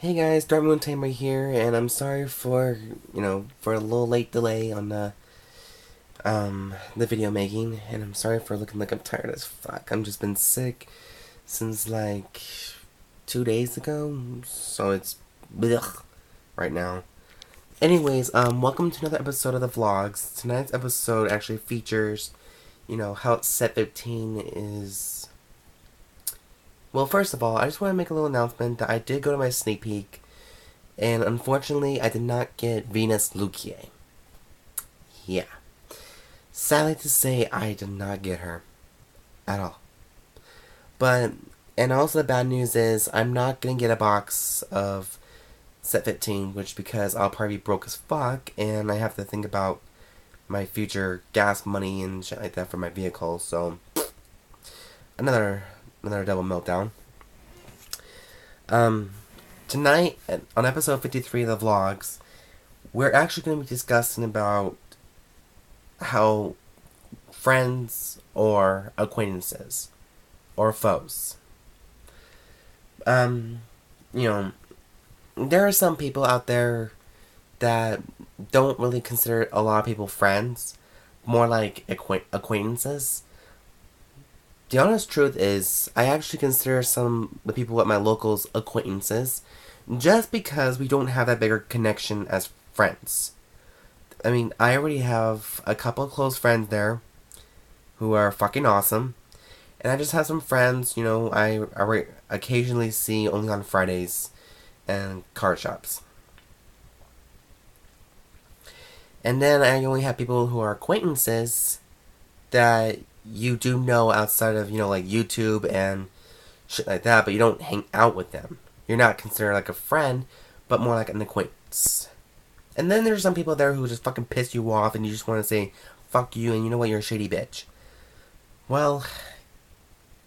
Hey guys, Dark Moon Tamer here, and I'm sorry for, for a little late delay on the video making, and I'm sorry for looking like I'm tired as fuck. I'm just been sick since like 2 days ago, so it's blech right now. Anyways, welcome to another episode of the vlogs. Tonight's episode actually features, how set 15 is. Well, first of all, I just want to make a little announcement that I did go to my sneak peek, and unfortunately, I did not get Venus Luquier. Yeah. Sadly to say, I did not get her. At all. But, and also the bad news is, I'm not gonna get a box of set 15, which because I'll probably be broke as fuck, and I have to think about my future gas money and shit like that for my vehicle, so another double meltdown. Tonight, on episode 53 of the vlogs, we're actually going to be discussing about how friends or acquaintances or foes. Um, you know, there are some people out there that don't really consider a lot of people friends, more like acquaintances. The honest truth is, I actually consider some the people at my locals acquaintances, just because we don't have that bigger connection as friends. I mean, I already have a couple of close friends there who are fucking awesome, and I just have some friends, I occasionally see only on Fridays and card shops. And then I only have people who are acquaintances that you do know outside of, like YouTube and shit like that, but you don't hang out with them. You're not considered like a friend, but more like an acquaintance. And then there's some people there who just fucking piss you off and you just want to say, fuck you, and you know what, you're a shitty bitch. Well,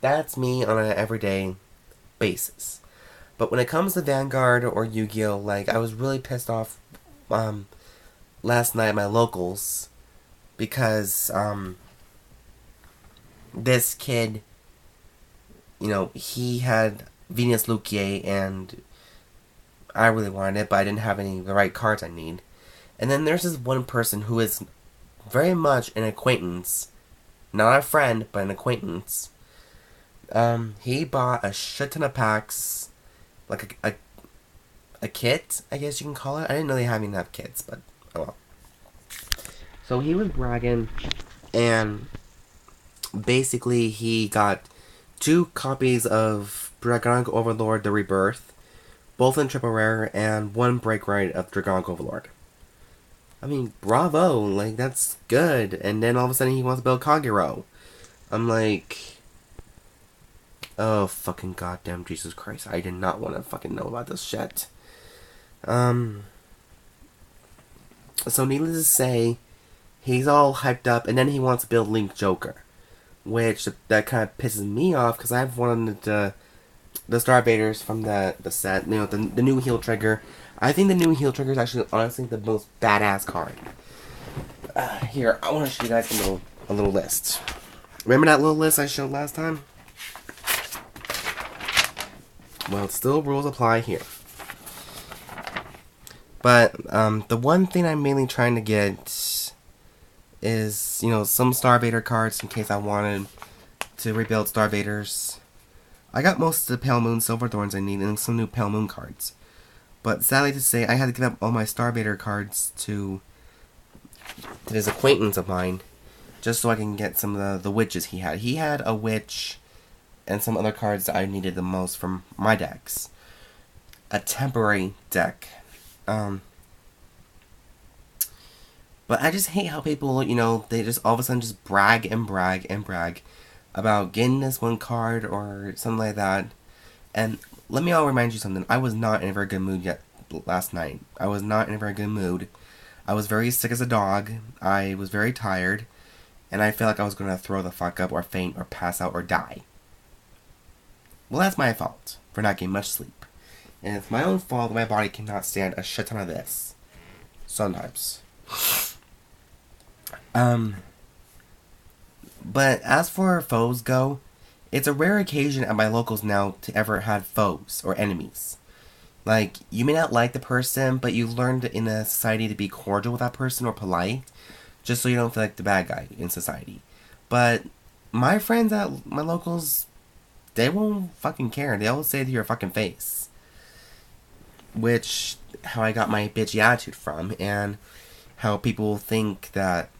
that's me on an everyday basis. But when it comes to Vanguard or Yu-Gi-Oh, like, I was really pissed off last night at my locals because this kid, he had Venus Luquier, and I really wanted it, but I didn't have any of the right cards I need. And then there's this one person who is very much an acquaintance, not a friend, but an acquaintance. He bought a shit ton of packs, like a kit, I guess you can call it. I didn't know they had enough kits, but oh well. So he was bragging, and basically he got 2 copies of Dragonic Overlord The Rebirth, both in triple rare, and 1 break right of Dragonic Overlord. I mean, bravo, like, that's good. And then all of a sudden he wants to build Kagero. I'm like, oh, fucking goddamn Jesus Christ, I did not want to fucking know about this shit. So needless to say, he's all hyped up, and then he wants to build Link Joker. Which, that kind of pisses me off, because I've wanted the Starvaders from the set, the new Heal Trigger. I think the new Heal Trigger is actually, honestly, the most badass card. Here, I want to show you guys a little list. Remember that little list I showed last time? Well, still rules apply here. But, the one thing I'm mainly trying to get is, some Starvader cards in case I wanted to rebuild Starvaders. I got most of the Pale Moon Silverthorns I need and some new Pale Moon cards. But sadly to say, I had to give up all my Starvader cards to this acquaintance of mine, just so I can get some of the witches he had. He had a witch and some other cards that I needed the most from my decks. A temporary deck. But I just hate how people, they just all of a sudden just brag and brag and brag about getting this one card or something like that. And let me all remind you something. I was not in a very good mood yet last night. I was not in a very good mood. I was very sick as a dog. I was very tired. And I felt like I was going to throw the fuck up or faint or pass out or die. Well, that's my fault for not getting much sleep. And it's my own fault that my body cannot stand a shit ton of this. Sometimes. But as for foes go, it's a rare occasion at my locals now to ever have foes or enemies. Like, you may not like the person, but you learned in a society to be cordial with that person or polite, just so you don't feel like the bad guy in society. But my friends at my locals, they won't fucking care. They'll say to your fucking face. Which, how I got my bitchy attitude from, and how people think that,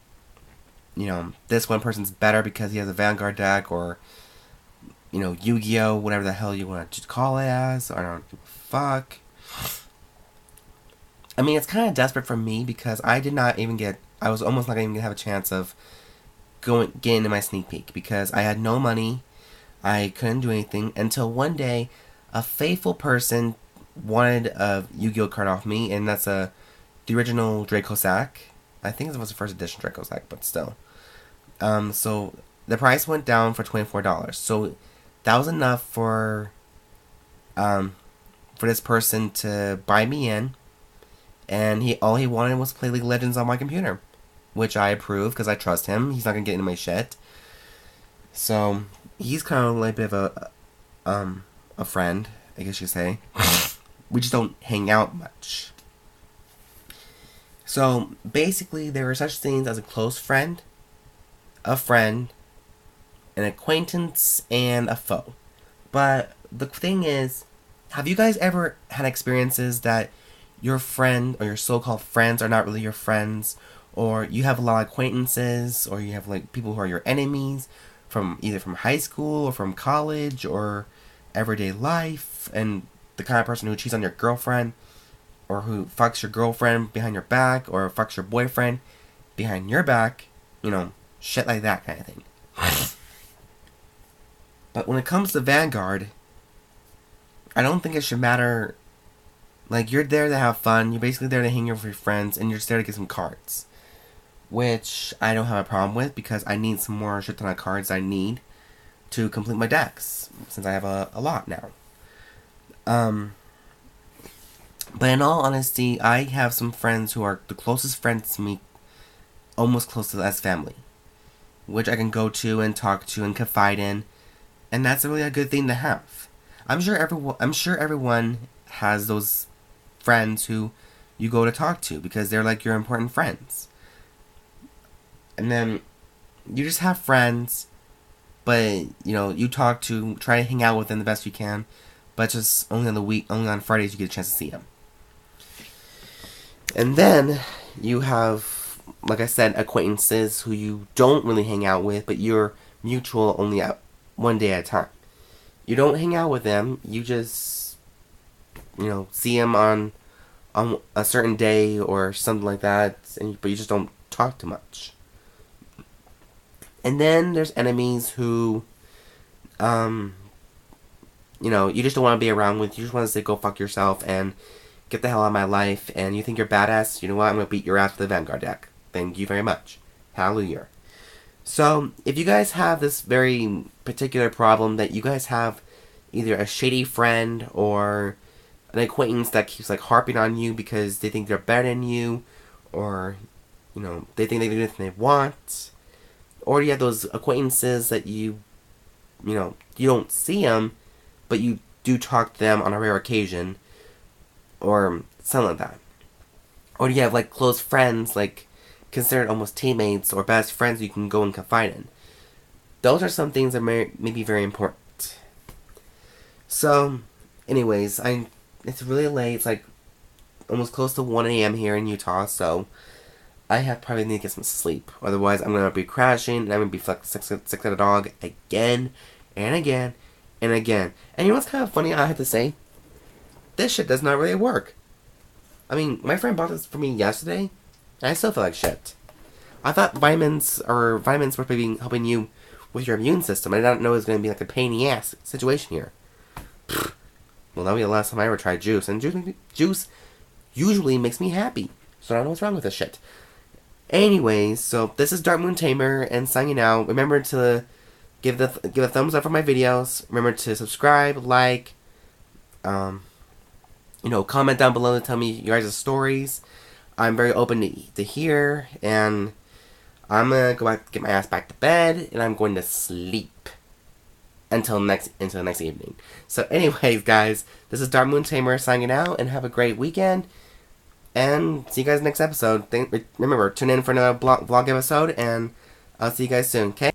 this one person's better because he has a Vanguard deck, or, Yu-Gi-Oh!, whatever the hell you want to call it as. I don't give a fuck. I mean, it's kind of desperate for me because I was almost not even going to have a chance of getting into my sneak peek because I had no money. I couldn't do anything until one day a faithful person wanted a Yu-Gi-Oh card off me, and that's the original Draco Sack. I think it was the first edition Draco Sack, but still. So the price went down for $24. So that was enough for this person to buy me in, and all he wanted was to play League of Legends on my computer, which I approve because I trust him. He's not gonna get into my shit. So he's kind of like a bit of a friend, I guess you could say. We just don't hang out much. So basically, there are such things as a close friend, a friend, an acquaintance, and a foe. But the thing is, have you guys ever had experiences that your friend or your so-called friends are not really your friends, or you have a lot of acquaintances, or you have like people who are your enemies from either from high school or from college or everyday life, and the kind of person who cheats on your girlfriend, or who fucks your girlfriend behind your back, or fucks your boyfriend behind your back, shit like that kind of thing. But when it comes to Vanguard, I don't think it should matter. Like, you're there to have fun, you're basically there to hang out with your friends, and you're just there to get some cards. Which I don't have a problem with, because I need some more shit ton of cards I need to complete my decks, since I have a lot now. But in all honesty, I have some friends who are the closest friends to me, almost close to as family, which I can go to and talk to and confide in, and that's really a good thing to have. I'm sure everyone has those friends who you go to talk to because they're like your important friends. And then you just have friends, but you try to hang out with them the best you can, but just only on Fridays you get a chance to see them. And then you have, like I said, acquaintances who you don't really hang out with, but you're mutual only at one day at a time. You don't hang out with them, you just, see them on a certain day or something like that, but you just don't talk too much. And then there's enemies who, you just don't want to be around with. You just want to say, go fuck yourself and get the hell out of my life. And you think you're badass. You know what? I'm going to beat your ass with the Vanguard deck. Thank you very much. Hallelujah. So, if you guys have this very particular problem that you guys have either a shady friend or an acquaintance that keeps harping on you because they think they're better than you, or, they think they can do anything they want, or you have those acquaintances that you don't see them, but you do talk to them on a rare occasion, or something like that. Or you have close friends, considered almost teammates or best friends you can go and confide in. Those are some things that may be very important. So, anyways, it's really late. It's almost close to 1 a.m. here in Utah, so I probably need to get some sleep. Otherwise, I'm going to be crashing, and I'm going to be sick at a dog again, and again, and again. And you know what's kind of funny I have to say? This shit does not really work. I mean, my friend bought this for me yesterday, and I still feel like shit. I thought vitamins were supposed to be helping you with your immune system. I didn't know it was going to be a pain in the ass situation here. Well, that'll be the last time I ever tried juice, and juice usually makes me happy. So I don't know what's wrong with this shit. Anyways, so this is Dark Moon Tamer, and signing out. Remember to give a thumbs up for my videos. Remember to subscribe, comment down below to tell me your guys' stories. I'm very open to hear, and I'm gonna go back, get my ass back to bed, and I'm going to sleep. until next evening. So, anyways, guys, this is Dark Moon Tamer signing out, and have a great weekend. And see you guys next episode. Remember, tune in for another vlog episode, and I'll see you guys soon. Okay.